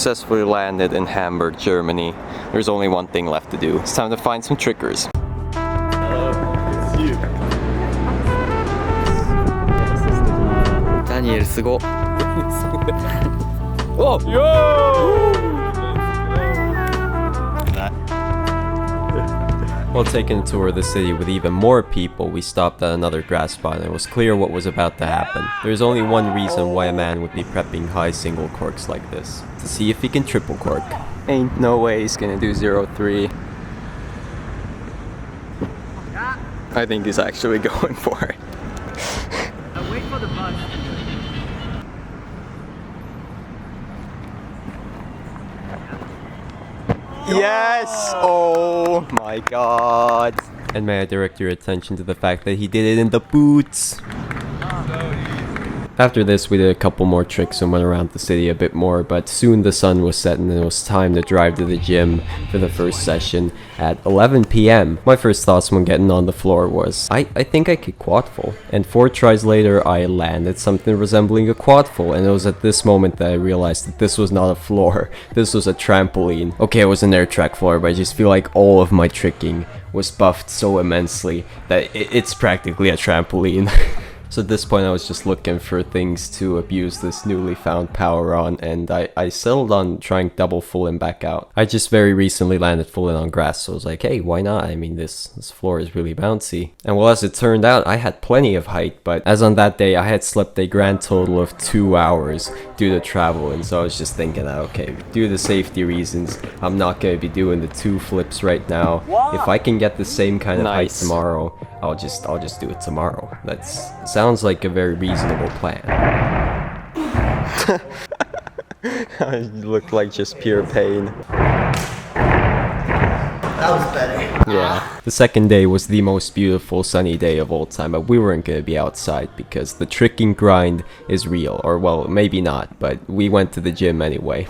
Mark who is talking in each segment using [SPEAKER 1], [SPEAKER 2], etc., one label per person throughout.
[SPEAKER 1] successfully landed in Hamburg, Germany. There's only one thing left to do. It's time to find some trickers.
[SPEAKER 2] It's you.
[SPEAKER 3] Daniel, すご。
[SPEAKER 1] Oh, yo! While taking a tour of the city with even more people, we stopped at another grass spot and it was clear what was about to happen. There's only one reason why a man would be prepping high single corks like this. To see if he can triple cork. Ain't no way he's gonna do 0-3. I think he's actually going for it.
[SPEAKER 3] Wait for the bus.
[SPEAKER 1] Yes! Oh my god. And may I direct your attention to the fact that he did it in the boots. After this, we did a couple more tricks and went around the city a bit more, but soon the sun was setting and it was time to drive to the gym for the first session at 11 p.m. My first thoughts when getting on the floor was, I think I could quad full. And 4 tries later, I landed something resembling a quad full, and it was at this moment that I realized that this was not a floor, this was a trampoline. Okay, it was an air track floor, but I just feel like all of my tricking was buffed so immensely that it's practically a trampoline. So at this point I was just looking for things to abuse this newly found power on, and I settled on trying double full in back out. I just very recently landed full in on grass, so I was like, hey, why not? I mean, this floor is really bouncy. And well, as it turned out, I had plenty of height, but as on that day, I had slept a grand total of 2 hours due to travel, and so I was just thinking that, okay, due to safety reasons, I'm not going to be doing the 2 flips right now. If I can get the same kind of height tomorrow, I'll just do it tomorrow. That sounds like a very reasonable plan. I look like just pure pain.
[SPEAKER 3] That was better.
[SPEAKER 1] Yeah. The second day was the most beautiful sunny day of all time, but we weren't gonna be outside because the tricking grind is real. Or well, maybe not, but we went to the gym anyway.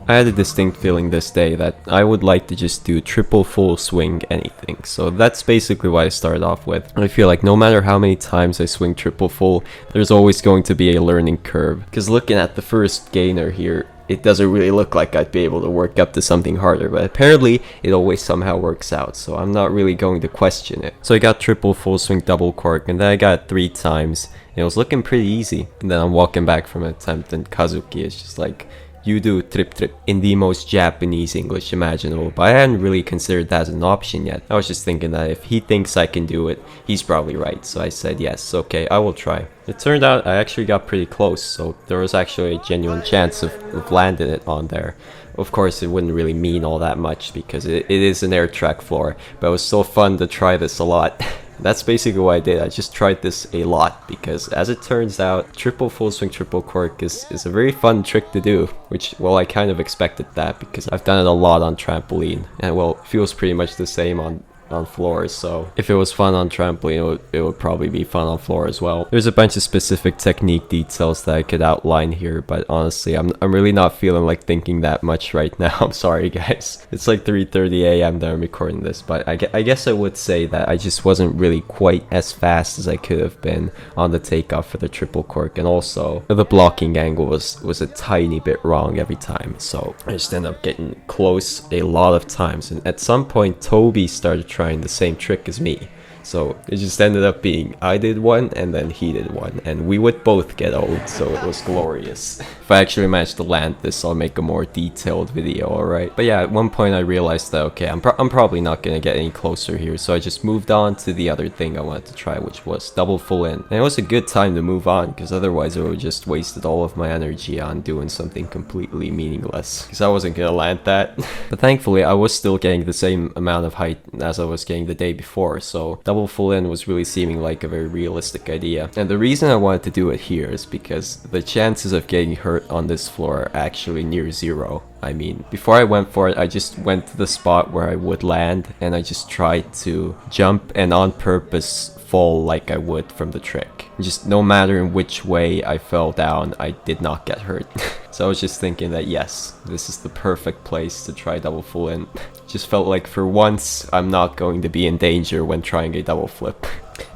[SPEAKER 1] I had a distinct feeling this day that I would like to just do triple full swing anything. So that's basically what I started off with. I feel like no matter how many times I swing triple full, there's always going to be a learning curve. Because looking at the first gainer here, it doesn't really look like I'd be able to work up to something harder, but apparently it always somehow works out, so I'm not really going to question it. So I got triple full swing double cork, and then I got it 3 times, and it was looking pretty easy. And then I'm walking back from an attempt, and Kazuki is just like, you do trip trip in the most Japanese English imaginable, but I hadn't really considered that as an option yet. I was just thinking that if he thinks I can do it, he's probably right. So I said yes, okay, I will try. It turned out I actually got pretty close, so there was actually a genuine chance of landing it on there. Of course, it wouldn't really mean all that much because it is an air track floor, but it was so fun to try this a lot. That's basically what I did. I just tried this a lot because, as it turns out, triple full swing triple cork is a very fun trick to do, which, well, I kind of expected that because I've done it a lot on trampoline, and well, it feels pretty much the same on floors, so if it was fun on trampoline, it would probably be fun on floor as well. There's a bunch of specific technique details that I could outline here, but honestly, I'm really not feeling like thinking that much right now. I'm sorry, guys. It's like 3:30 a.m. that I'm recording this, but I guess I would say that I just wasn't really quite as fast as I could have been on the takeoff for the triple cork, and also the blocking angle was a tiny bit wrong every time, so I just ended up getting close a lot of times, and at some point, Toby started trying the same trick as me. So it just ended up being I did one and then he did one, and we would both get old, so it was glorious. If I actually manage to land this, I'll make a more detailed video, alright? But yeah, at one point I realized that, okay, I'm probably not gonna get any closer here, so I just moved on to the other thing I wanted to try, which was double full in. And it was a good time to move on, because otherwise I would have just wasted all of my energy on doing something completely meaningless, because I wasn't gonna land that. But thankfully, I was still getting the same amount of height as I was getting the day before, so double full in was really seeming like a very realistic idea. And the reason I wanted to do it here is because the chances of getting hurt on this floor are actually near 0. I mean, before I went for it, I just went to the spot where I would land, and I just tried to jump and on purpose fall like I would from the trick. Just no matter in which way I fell down, I did not get hurt. So I was just thinking that yes, this is the perfect place to try double full in. Just felt like for once, I'm not going to be in danger when trying a double flip.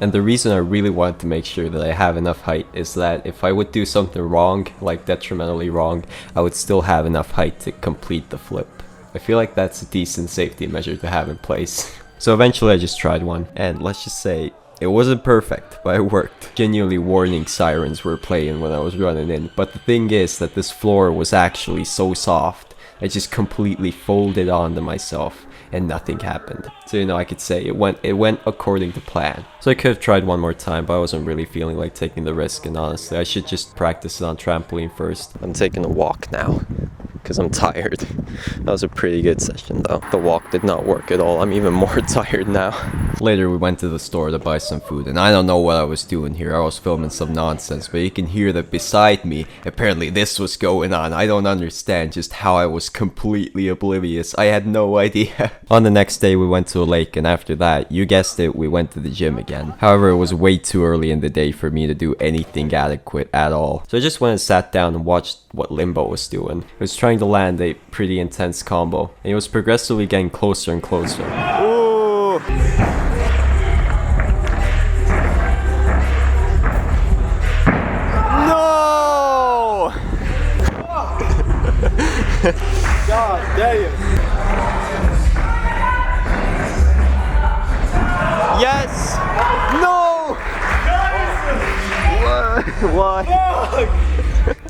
[SPEAKER 1] And the reason I really wanted to make sure that I have enough height is that if I would do something wrong, like detrimentally wrong, I would still have enough height to complete the flip. I feel like that's a decent safety measure to have in place. So eventually I just tried one, and let's just say, it wasn't perfect, but it worked. Genuinely warning sirens were playing when I was running in, but the thing is that this floor was actually so soft, I just completely folded onto myself and nothing happened. So, you know, I could say it went according to plan. So I could have tried one more time, but I wasn't really feeling like taking the risk, and honestly, I should just practice it on trampoline first. I'm taking a walk now, because I'm tired. That was a pretty good session though. The walk did not work at all. I'm even more tired now. Later we went to the store to buy some food, and I don't know what I was doing here. I was filming some nonsense, but you can hear that beside me, apparently this was going on. I don't understand just how I was completely oblivious. I had no idea. On the next day we went to a lake, and after that, you guessed it, we went to the gym again. However, it was way too early in the day for me to do anything adequate at all. So I just went and sat down and watched what Limbo was doing. He was trying to land a pretty intense combo, and he was progressively getting closer and closer. Ooh. No!
[SPEAKER 2] God damn.
[SPEAKER 1] Yes! No! Why?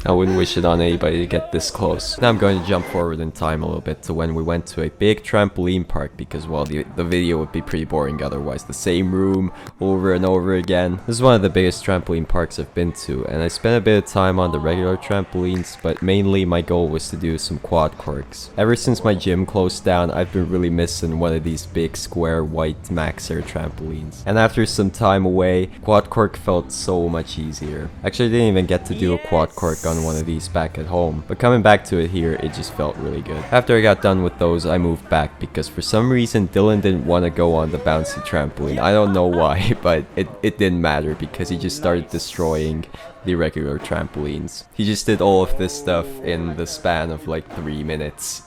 [SPEAKER 1] I wouldn't wish it on anybody to get this close. Now I'm going to jump forward in time a little bit to when we went to a big trampoline park, because, well, the video would be pretty boring otherwise. The same room over and over again. This is one of the biggest trampoline parks I've been to, and I spent a bit of time on the regular trampolines, but mainly my goal was to do some quad corks. Ever since my gym closed down, I've been really missing one of these big square white max air trampolines. And after some time away, quad cork felt so much easier. Actually, I didn't even get to do a quad cork on one of these back at home, but coming back to it here, it just felt really good. After I got done with those, I moved back because for some reason Dylan didn't want to go on the bouncy trampoline. I don't know why, but it didn't matter because he just started destroying the regular trampolines. He just did all of this stuff in the span of like 3 minutes.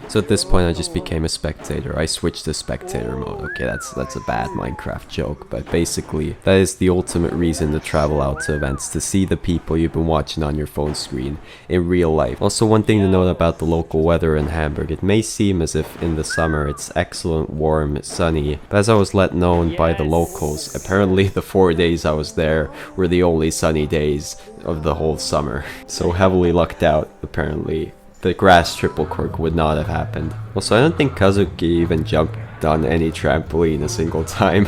[SPEAKER 1] So at this point I just became a spectator. I switched to spectator mode. Okay, that's a bad Minecraft joke, but basically that is the ultimate reason to travel out to events, to see the people you've been watching on your phone screen in real life. Also, one thing to note about the local weather in Hamburg, it may seem as if in the summer it's excellent, warm, sunny, but as I was let known by the locals, apparently the 4 days I was there were the only sunny days of the whole summer. So heavily lucked out, apparently. The grass triple cork would not have happened. Also, I don't think Kazuki even jumped on any trampoline a single time.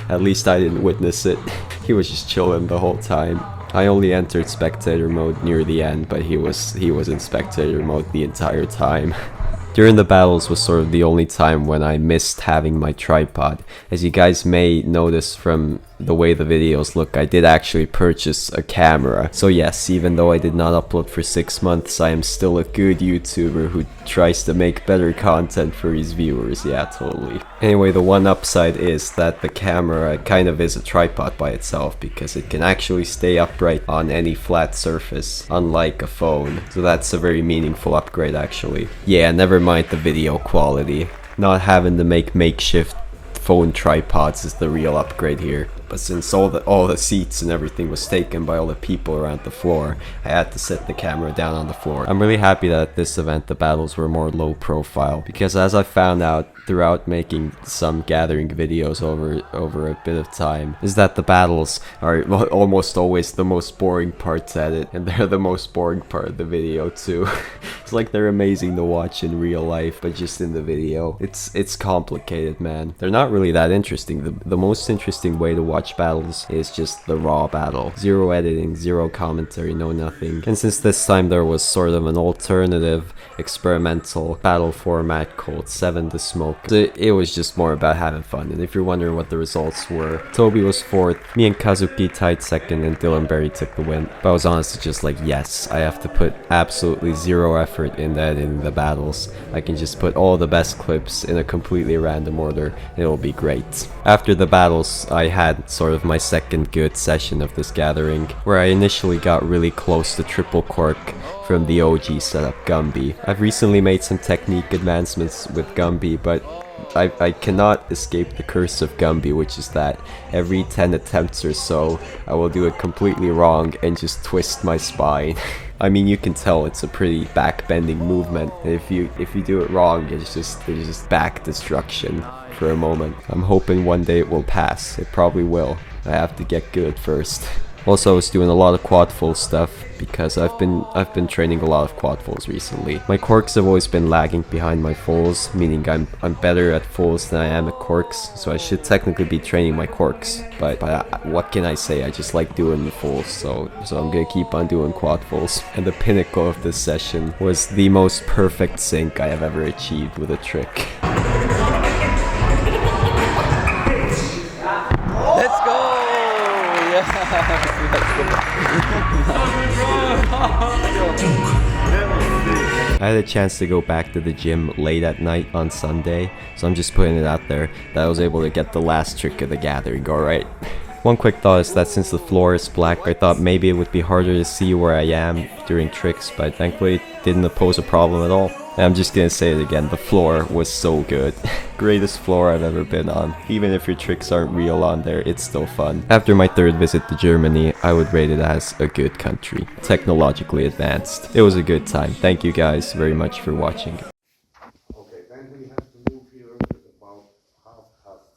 [SPEAKER 1] At least I didn't witness it. He was just chilling the whole time. I only entered spectator mode near the end, but he was in spectator mode the entire time. During the battles was sort of the only time when I missed having my tripod. As you guys may notice from the way the videos look, I did actually purchase a camera. So yes, even though I did not upload for 6 months, I am still a good YouTuber who tries to make better content for his viewers. Yeah, totally. Anyway, the one upside is that the camera kind of is a tripod by itself, because it can actually stay upright on any flat surface, unlike a phone. So that's a very meaningful upgrade actually. Yeah, never mind the video quality. Not having to make makeshift phone tripods is the real upgrade here. But since all the seats and everything was taken by all the people around the floor, I had to set the camera down on the floor. I'm really happy that at this event the battles were more low profile, because as I found out throughout making some gathering videos over a bit of time, is that the battles are almost always the most boring parts at it, and they're the most boring part of the video too. It's like they're amazing to watch in real life, but just in the video, it's complicated, man. They're not really that interesting. The most interesting way to watch battles is just the raw battle. Zero editing, zero commentary, no nothing. And since this time there was sort of an alternative experimental battle format called 7 to Smoke, it was just more about having fun. And if you're wondering what the results were, Toby was 4th, me and Kazuki tied 2nd, and Dylan Berry took the win. But I was honestly just like, yes, I have to put absolutely zero effort in editing the battles. I can just put all the best clips in a completely random order and it'll be great. After the battles, I had sort of my second good session of this gathering, where I initially got really close to triple cork from the OG setup Gumby. I've recently made some technique advancements with Gumby, but I cannot escape the curse of Gumby, which is that every 10 attempts or so, I will do it completely wrong and just twist my spine. I mean, you can tell it's a pretty back-bending movement. If you do it wrong, it's just back destruction for a moment. I'm hoping one day it will pass. It probably will. I have to get good first. Also, I was doing a lot of quad full stuff because I've been training a lot of quad fulls recently. My corks have always been lagging behind my fulls, meaning I'm better at fulls than I am at corks, so I should technically be training my corks. But what can I say? I just like doing the fulls, so I'm gonna keep on doing quad fulls. And the pinnacle of this session was the most perfect sync I have ever achieved with a trick.
[SPEAKER 4] Let's go!
[SPEAKER 1] I had a chance to go back to the gym late at night on Sunday, so I'm just putting it out there that I was able to get the last trick of the gathering, alright? One quick thought is that since the floor is black, I thought maybe it would be harder to see where I am during tricks, but thankfully it didn't pose a problem at all. And I'm just gonna say it again, the floor was so good. Greatest floor I've ever been on. Even if your tricks aren't real on there, it's still fun. After my third visit to Germany, I would rate it as a good country. Technologically advanced. It was a good time. Thank you guys very much for watching.
[SPEAKER 5] Okay, then we have to move here at about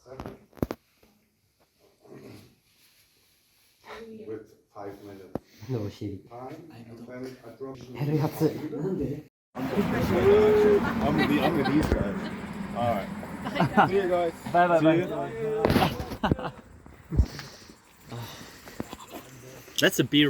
[SPEAKER 5] 7:30 with 5 minutes time, and then I drop
[SPEAKER 2] I'm with these guys. Alright. See you guys. Bye bye.
[SPEAKER 3] That's a beer.